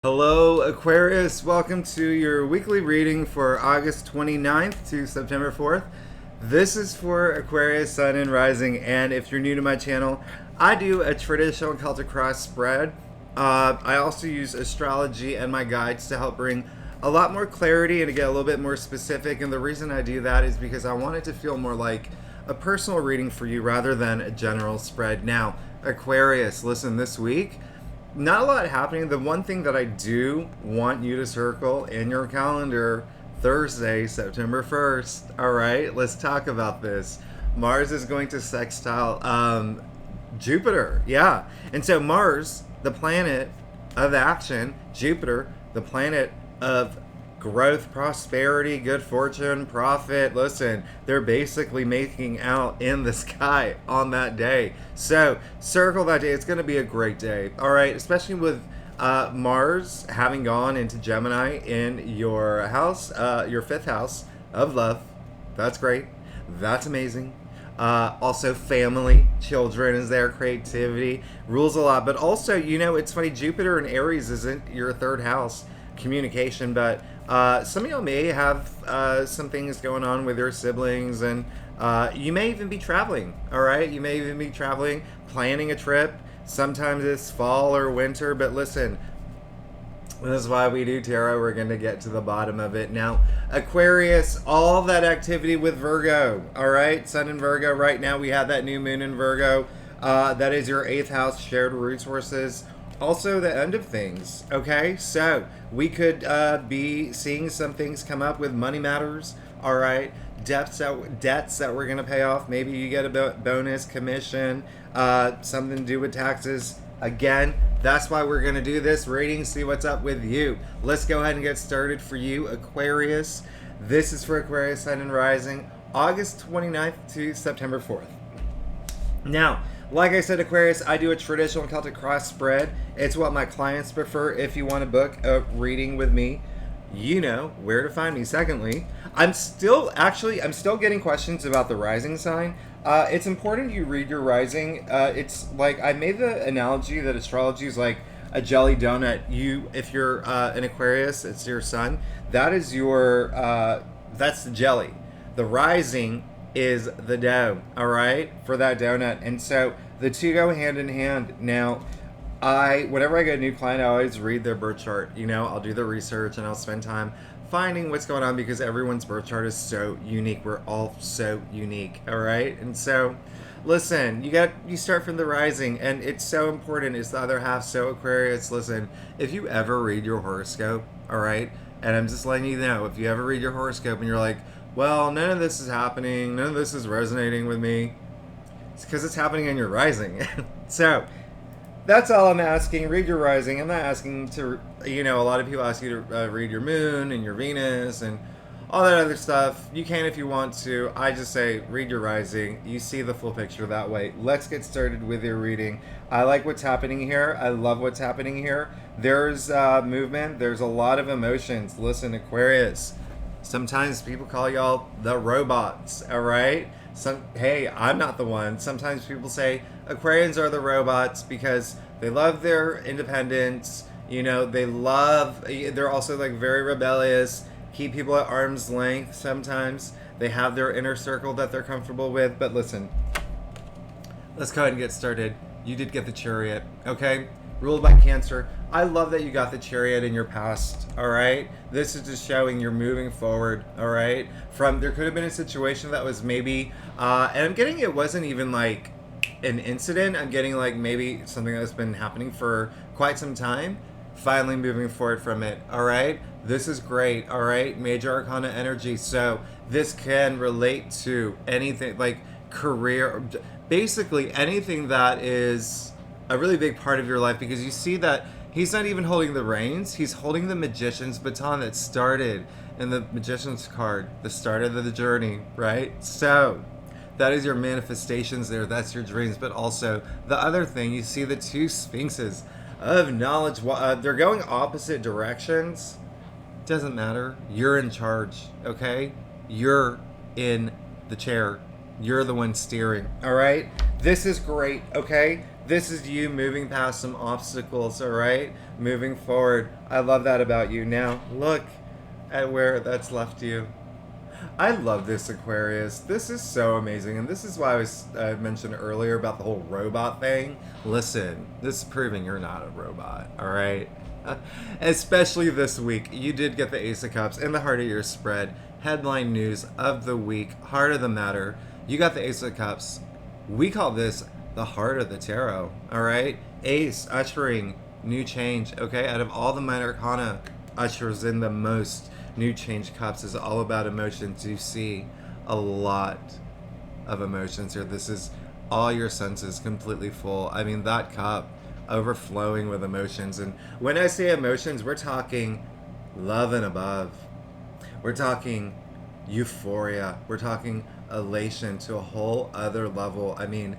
Hello, Aquarius. Welcome to your weekly reading for August 29th to September 4th. This is for Aquarius, Sun, and Rising. And if you're new to my channel, I do a traditional Celtic cross spread. I also use astrology and my guides to help bring a lot more clarity and to get a little bit more specific. And the reason I do that is because I want it to feel more like a personal reading for you rather than a general spread. Now, Aquarius, listen, this week, not a lot happening. The one thing that I do want you to circle in your calendar, Thursday, September 1st. All right, let's talk about this. Mars is going to sextile Jupiter. Yeah. And so Mars, the planet of action, Jupiter, the planet of growth, prosperity, good fortune, profit. Listen, they're basically making out in the sky on that day. So circle that day. It's going to be a great day. All right, especially with Mars having gone into Gemini in your house, your fifth house of love. That's great. That's amazing. Also, family, children is there, creativity rules a lot. But also, it's funny, Jupiter in Aries isn't your third house, communication, but some of y'all may have some things going on with your siblings, and you may even be traveling. All right, you may even be traveling, planning a trip. Sometimes it's fall or winter, but listen, this is why we do tarot. We're going to get to the bottom of it. Now, Aquarius, all that activity with Virgo. All right, Sun in Virgo. Right now, we have that new moon in Virgo. That is your eighth house, shared resources. Also, the end of things. Okay, so we could be seeing some things come up with money matters. All right, debts that we're going to pay off. Maybe you get a bonus, commission, something to do with taxes. Again, that's why we're going to do this reading, see what's up with you. Let's go ahead and get started for you, Aquarius. This is for Aquarius, Sun and Rising, August 29th to September 4th. Now, like I said, Aquarius, I do a traditional Celtic cross spread. It's what my clients prefer. If you want to book a reading with me, you know where to find me. Secondly, I'm still getting questions about the rising sign. It's important you read your rising. It's like I made the analogy that astrology is like a jelly donut. If you're an Aquarius, it's your sun. That is your that's the jelly. The rising is the dough. All right, for that donut, and so the two go hand in hand. Now, whenever I get a new client, I always read their birth chart. I'll do the research and I'll spend time finding what's going on because everyone's birth chart is so unique. We're all so unique. All right. And so listen, you start from the rising, and it's so important. It's the other half. So Aquarius, listen, if you ever read your horoscope, all right, and I'm just letting you know, if you ever read your horoscope and you're like, well, none of this is happening, none of this is resonating with me, it's because it's happening in your rising. So that's all I'm asking. Read your rising. I'm not asking to, a lot of people ask you to read your moon and your Venus and all that other stuff. You can if you want to. I just say read your rising. You see the full picture that way. Let's get started with your reading. I like what's happening here. I love what's happening here. There's movement. There's a lot of emotions. Listen, Aquarius, sometimes people call y'all the robots, all right? Hey, I'm not the one. Sometimes people say Aquarians are the robots because they love their independence. They're also like very rebellious, keep people at arm's length sometimes. They have their inner circle that they're comfortable with. But listen, let's go ahead and get started. You did get the Chariot, okay? Ruled by Cancer. I love that you got the Chariot in your past, all right? This is just showing you're moving forward, all right? There could have been a situation that was maybe, and I'm getting it wasn't even like an incident. I'm getting like maybe something that's been happening for quite some time, finally moving forward from it, all right? This is great, all right? Major Arcana energy. So this can relate to anything like career, basically anything that is a really big part of your life, because you see that he's not even holding the reins. He's holding the Magician's baton that started in the Magician's card, the start of the journey, right? So that is your manifestations there. That's your dreams. But also the other thing, you see the two Sphinxes of knowledge. They're going opposite directions. Doesn't matter. You're in charge, okay? You're in the chair. You're the one steering, all right? This is great, okay? This is you moving past some obstacles, all right? Moving forward. I love that about you. Now, look at where that's left you. I love this, Aquarius. This is so amazing. And this is why I mentioned earlier about the whole robot thing. Listen, this is proving you're not a robot, all right? Especially this week. You did get the Ace of Cups in the heart of your spread. Headline news of the week, heart of the matter. You got the Ace of Cups. We call this the heart of the tarot, all right? Ace ushering new change, okay? Out of all the minor arcana, ushers in the most new change cups is all about emotions. You see a lot of emotions here. This is all your senses completely full. I mean, that cup overflowing with emotions. And when I say emotions, we're talking love and above. We're talking euphoria. We're talking elation to a whole other level. I mean,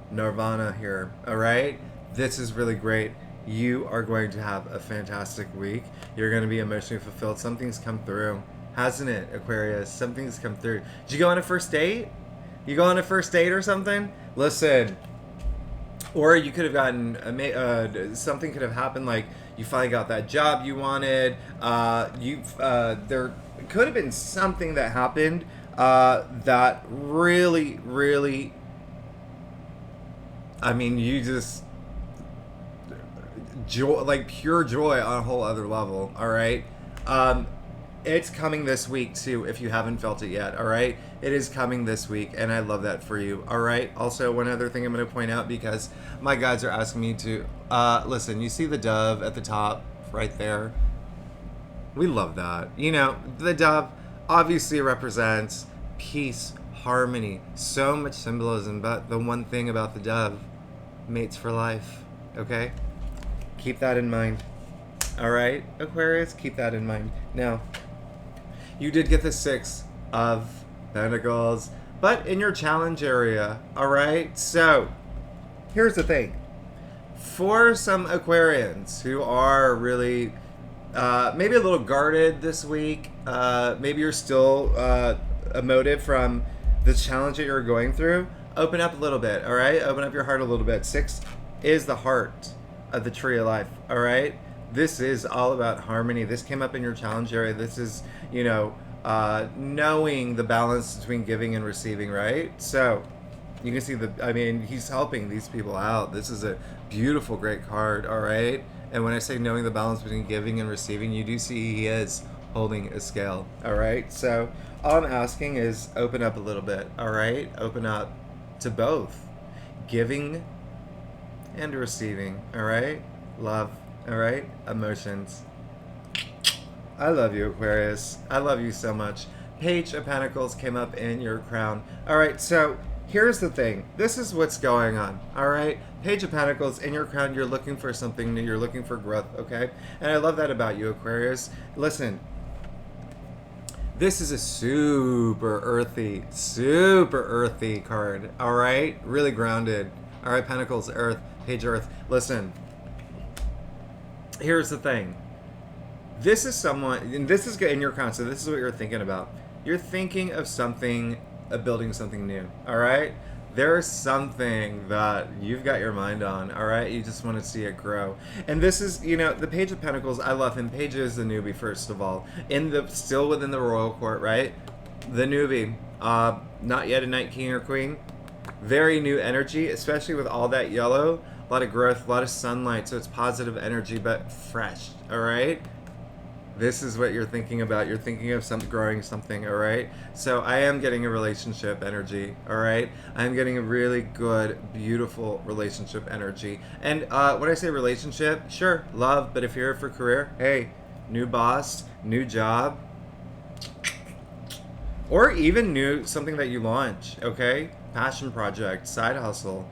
Nirvana here, all right? This is really great. You are going to have a fantastic week. You're going to be emotionally fulfilled. Something's come through, hasn't it, Aquarius? Something's come through. Did you go on a first date? You go on a first date or something? Listen, or you could have gotten something could have happened, like you finally got that job you wanted. There could have been something that happened that really, really. I mean, you just joy, like pure joy on a whole other level. All right. It's coming this week too, if you haven't felt it yet. All right, it is coming this week, and I love that for you. All right. Also, one other thing I'm going to point out, because my guides are asking me to listen. You see the dove at the top right there? We love that. You know, the dove obviously represents peace, harmony, so much symbolism. But the one thing about the dove, mates for life. Okay, keep that in mind. All right, Aquarius, keep that in mind. Now, you did get the Six of Pentacles, but in your challenge area. All right, so here's the thing. For some Aquarians who are really maybe a little guarded this week, maybe you're still emotive from the challenge that you're going through, open up a little bit, all right? Open up your heart a little bit. Six is the heart of the tree of life, all right? This is all about harmony. This came up in your challenge area. This is, you know, knowing the balance between giving and receiving, right? So you can see I mean, he's helping these people out. This is a beautiful, great card, all right? And when I say knowing the balance between giving and receiving, you do see he is holding a scale, all right? So all I'm asking is open up a little bit, all right? Open up to both giving and receiving, all right? Love, all right? Emotions. I love you, Aquarius. I love you so much. Page of Pentacles came up in your crown. All right, so here's the thing. This is what's going on, all right? Page of Pentacles in your crown. You're looking for something new. You're looking for growth, okay? And I love that about you, Aquarius. Listen, this is a super earthy card, all right? Really grounded. All right, Pentacles, Earth, Page Earth. Listen, here's the thing. This is someone, and this is in your crown, so this is what you're thinking about. You're thinking of something, building something new, all right? There's something that you've got your mind on, all right? You just want to see it grow. And this is, you know, the Page of Pentacles, I love him. Page is the newbie, first of all. Still within the royal court, right? The newbie, not yet a Knight, King, or Queen. Very new energy, especially with all that yellow. A lot of growth, a lot of sunlight, so it's positive energy, but fresh, all right? This is what you're thinking about. You're thinking of growing something, all right? So I am getting a relationship energy, all right? I'm getting a really good, beautiful relationship energy. And when I say relationship, sure, love, but if you're here for career, hey, new boss, new job, or even something that you launch, okay? Passion project, side hustle.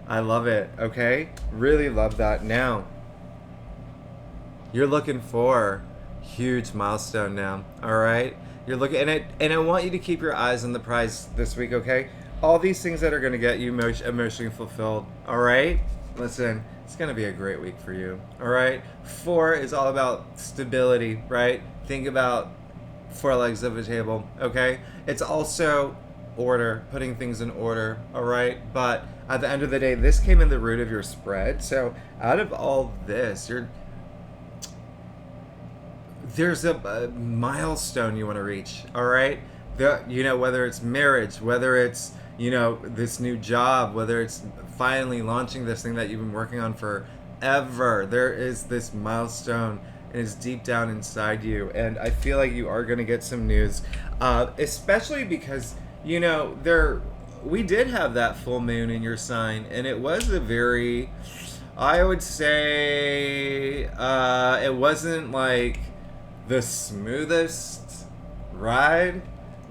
I love it, okay? Really love that. Now, you're looking for huge milestone now, all right? You're looking, and I want you to keep your eyes on the prize this week, okay? All these things that are going to get you emotionally fulfilled, all right? Listen, it's going to be a great week for you, all right? 4 is all about stability, right? Think about 4 legs of a table, okay? It's also order, putting things in order, all right? But at the end of the day, this came in the root of your spread. So out of all this, there's a milestone you want to reach, all right? Whether it's marriage, whether it's, this new job, whether it's finally launching this thing that you've been working on forever, there is this milestone, and it's deep down inside you. And I feel like you are going to get some news, especially because, we did have that full moon in your sign, and it was a very, I would say, it wasn't like the smoothest ride,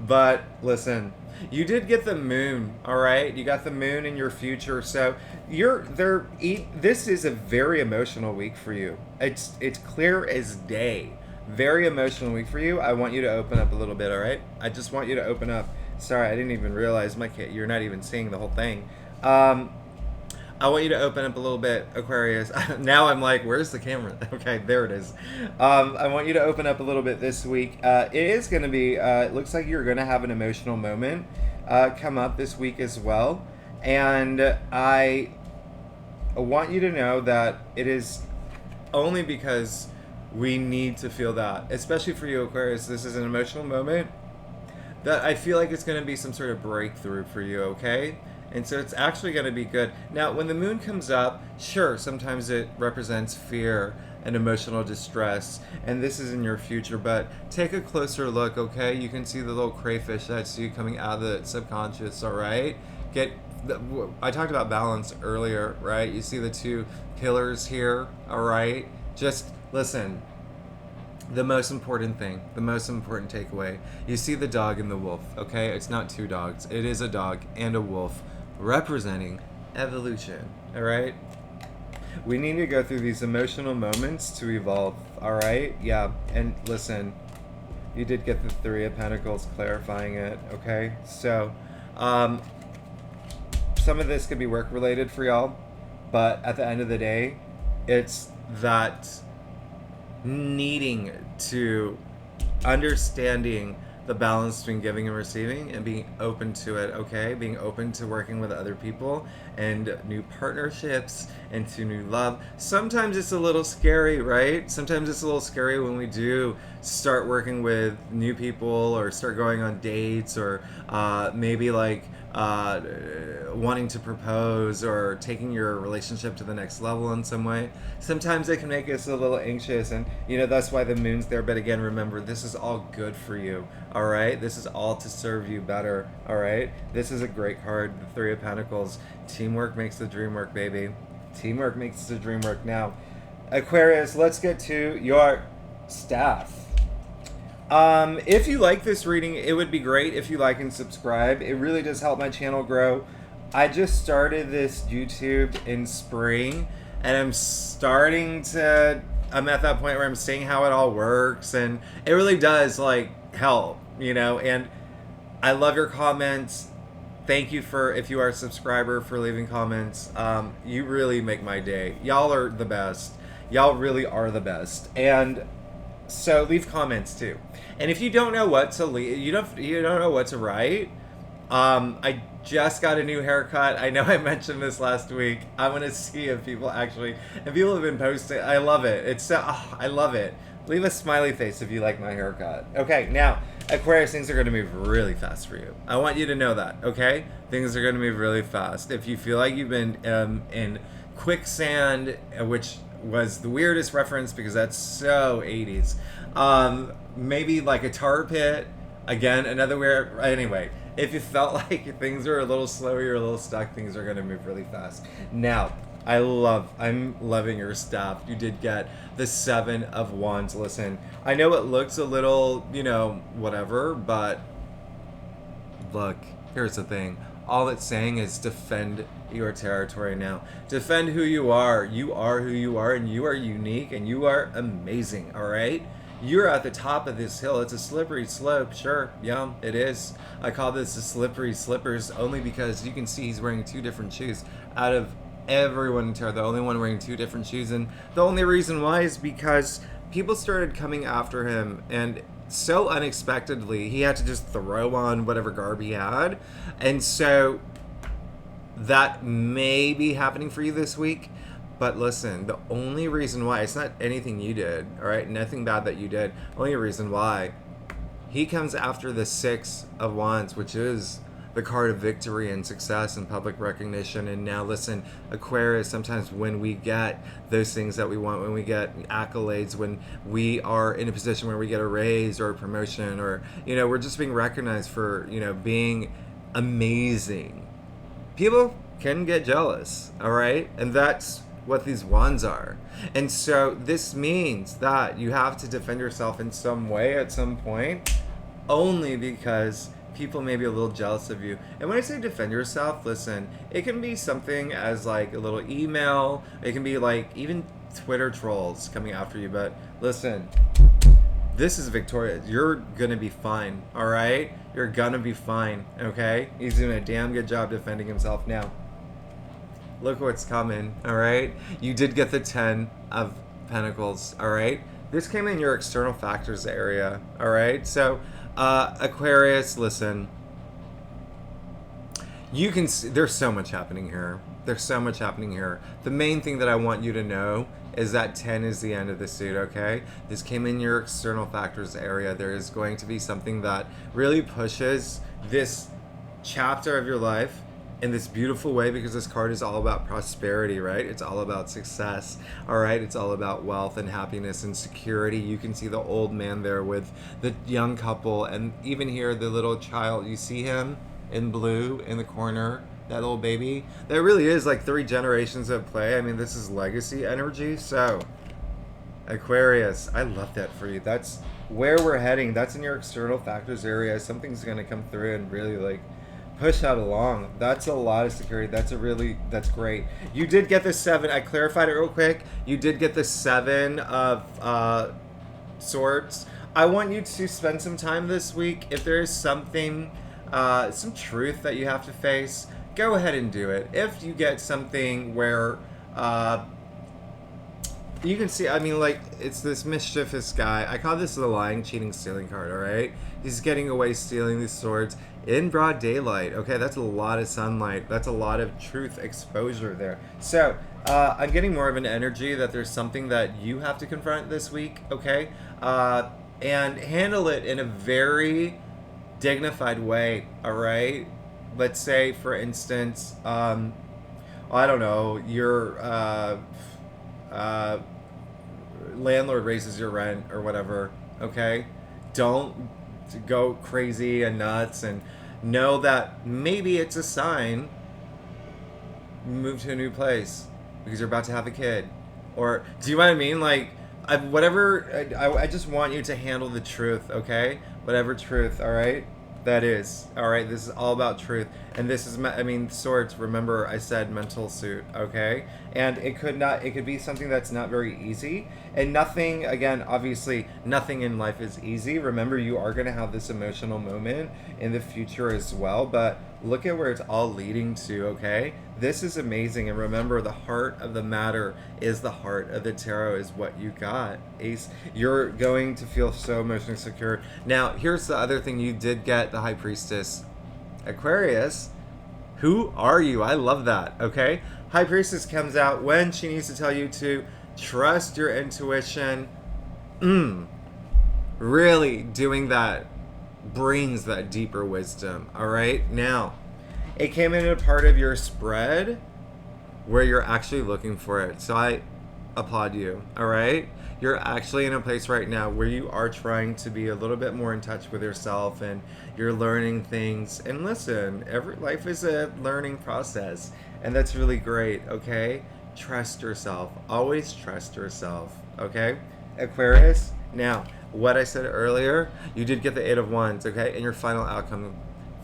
but listen, you did get the moon, all right? You got the moon in your future, so this is a very emotional week for you. It's clear as day. Very emotional week for you. I want you to open up a little bit, all right? I just want you to open up. Sorry, I didn't even realize you're not even seeing the whole thing. I want you to open up a little bit, Aquarius. Now I'm like, where's the camera? Okay, there it is. I want you to open up a little bit this week. It is going to be, it looks like you're going to have an emotional moment come up this week as well. And I want you to know that it is only because we need to feel that, especially for you, Aquarius. This is an emotional moment that I feel like it's going to be some sort of breakthrough for you, okay? And so it's actually going to be good. Now, when the moon comes up, sure, sometimes it represents fear and emotional distress, and this is in your future, but take a closer look, okay? You can see the little crayfish that's you coming out of the subconscious, all right? I talked about balance earlier, right? You see the two pillars here, all right? Just listen. The most important thing, the most important takeaway, you see the dog and the wolf, okay? It's not two dogs. It is a dog and a wolf representing evolution, all right? We need to go through these emotional moments to evolve, all right? Yeah, and listen, you did get the Three of Pentacles clarifying it, okay? So, some of this could be work-related for y'all, but at the end of the day, it's that needing to understanding the balance between giving and receiving and being open to it, okay? Being open to working with other people and new partnerships and to new love. Sometimes it's a little scary, right? Sometimes it's a little scary when we do start working with new people or start going on dates or maybe like wanting to propose or taking your relationship to the next level in some way. Sometimes it can make us a little anxious, and that's why the moon's there. But again, remember, this is all good for you, all right? This is all to serve you better, all right? This is a great card, the Three of Pentacles. Teamwork makes the dream work, baby. Teamwork makes the dream work. Now, Aquarius, let's get to your staff. If you like this reading, it would be great if you like and subscribe. It really does help my channel grow. I just started this YouTube in spring, and I'm at that point where I'm seeing how it all works, and it really does help, and I love your comments. Thank you if you are a subscriber, for leaving comments. You really make my day. Y'all are the best. Y'all really are the best. And so leave comments too. And if you don't know what to leave, you don't know what to write. I just got a new haircut. I know I mentioned this last week. I want to see if people have been posting. I love it. I love it. Leave a smiley face if you like my haircut. Okay, now, Aquarius, things are going to move really fast for you. I want you to know that, okay? Things are going to move really fast. If you feel like you've been in quicksand, which was the weirdest reference because that's so 80s. Maybe like a tar pit. Again, another weird... Anyway, if you felt like things are a little slow, you're a little stuck, things are going to move really fast. Now, I'm loving your staff. You did get the Seven of Wands. Listen, I know it looks a little, whatever, but look, here's the thing. All it's saying is defend your territory now. Defend who you are. You are who you are, and you are unique, and you are amazing, all right? You're at the top of this hill. It's a slippery slope, sure. Yeah, it is. I call this the slippery slippers only because you can see he's wearing two different shoes. Out of everyone in tarot, the only one wearing two different shoes, and the only reason why is because people started coming after him, and so unexpectedly, he had to just throw on whatever garb he had. And so that may be happening for you this week. But listen, the only reason why, it's not anything you did, all right? Nothing bad that you did. Only reason why, he comes after the Six of Wands, which is the card of victory and success and public recognition. And now listen, Aquarius, sometimes when we get those things that we want, when we get accolades, when we are in a position where we get a raise or a promotion, or, you know, we're just being recognized for, you know, being amazing, people can get jealous, all right? And that's what these wands are. And so this means that you have to defend yourself in some way at some point, only because people may be a little jealous of you. And when I say defend yourself, listen, it can be something as like a little email, it can be like even Twitter trolls coming after you. But listen, this is Victoria. You're gonna be fine, all right? You're gonna be fine, okay? He's doing a damn good job defending himself now. Look what's coming, all right? You did get the 10 of Pentacles, all right? This came in your external factors area, all right? So, Aquarius, listen. You can see, there's so much happening here. There's so much happening here. The main thing that I want you to know is that 10 is the end of the suit, okay? This came in your external factors area. There is going to be something that really pushes this chapter of your life in this beautiful way, because this card is all about prosperity, right? It's all about success, all right? It's all about wealth and happiness and security. You can see the old man there with the young couple, and even here, the little child. You see him in blue in the corner, that little baby? That really is like 3 generations of play. I mean, this is legacy energy. So, Aquarius, I love that for you. That's where we're heading. That's in your external factors area. Something's going to come through and really like push that along. That's a lot of security. That's great. You did get the 7. I clarified it real quick. You did get the 7 of Swords. I want you to spend some time this week. If there is something, some truth that you have to face, go ahead and do it. If you get something where you can see, I mean, like, it's this mischievous guy. I call this the lying, cheating, stealing card, all right? He's getting away stealing these swords in broad daylight, okay? That's a lot of sunlight. That's a lot of truth exposure there. So, I'm getting more of an energy that there's something that you have to confront this week, okay? And handle it in a very dignified way, all right? Let's say, for instance, I don't know, your landlord raises your rent or whatever, okay? Don't go crazy and nuts, and know that maybe it's a sign. Move to a new place because you're about to have a kid. Or, do you know what I mean? Like, I just want you to handle the truth, okay? Whatever truth, all right? That is, all right? This is all about truth. And this is, I mean, swords, remember I said mental suit, okay? And it could be something that's not very easy. And nothing, again, obviously, nothing in life is easy. Remember, you are going to have this emotional moment in the future as well. But look at where it's all leading to, okay? This is amazing. And remember, the heart of the matter is the heart of the tarot is what you got, Ace. You're going to feel so emotionally secure. Now, here's the other thing. You did get the High Priestess. Aquarius, who are you? I love that, okay? High Priestess comes out when she needs to tell you to trust your intuition. Really doing that brings that deeper wisdom, all right? Now, it came in a part of your spread where you're actually looking for it. So I applaud you, all right? You're actually in a place right now where you are trying to be a little bit more in touch with yourself, and you're learning things. And listen, life is a learning process, and that's really great, okay? Trust yourself. Always trust yourself, okay? Aquarius, now, what I said earlier, you did get the 8 of Wands, okay? And your final outcome.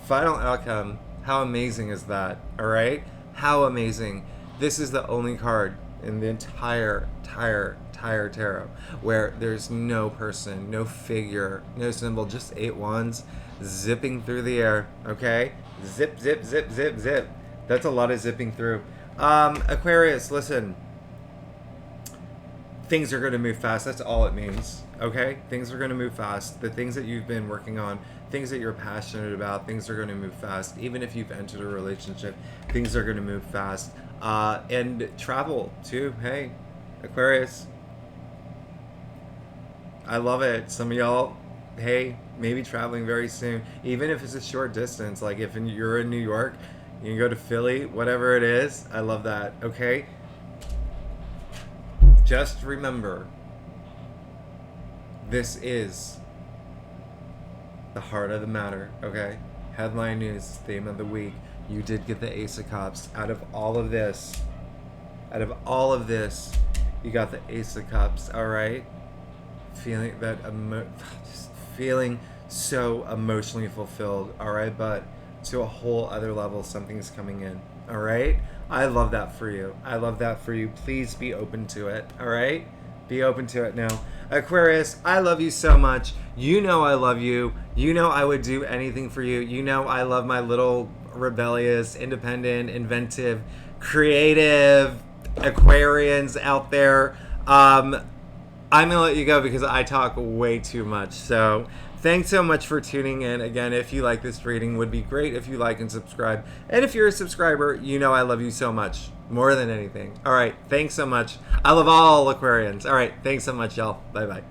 Final outcome, how amazing is that, all right? How amazing. This is the only card in the entire tarot where there's no person, no figure, no symbol, just 8 wands zipping through the air, okay? Zip, zip, zip, zip, zip. That's a lot of zipping through. Aquarius, listen. things are going to move fast. That's all it means. Okay? Things are going to move fast. The things that you've been working on, things that you're passionate about, things are going to move fast. Even if you've entered a relationship, things are going to move fast. And travel too. Hey, Aquarius. I love it. Some of y'all, hey, maybe traveling very soon. Even if it's a short distance. Like if you're in New York, you can go to Philly, whatever it is. I love that. Okay? Just remember, this is the heart of the matter, okay? Headline news, theme of the week. You did get the Ace of Cups. Out of all of this, you got the Ace of Cups, all right? Feeling that, just feeling so emotionally fulfilled, all right? But to a whole other level, something's coming in, all right? I love that for you. I love that for you. Please be open to it, all right? Be open to it now. Aquarius, I love you so much. You know I love you. You know I would do anything for you. You know I love my little rebellious, independent, inventive, creative Aquarians out there. I'm going to let you go because I talk way too much. So thanks so much for tuning in. Again, if you like this reading, would be great if you like and subscribe. And if you're a subscriber, you know I love you so much. More than anything. All right. Thanks so much. I love all Aquarians. All right. Thanks so much, y'all. Bye-bye.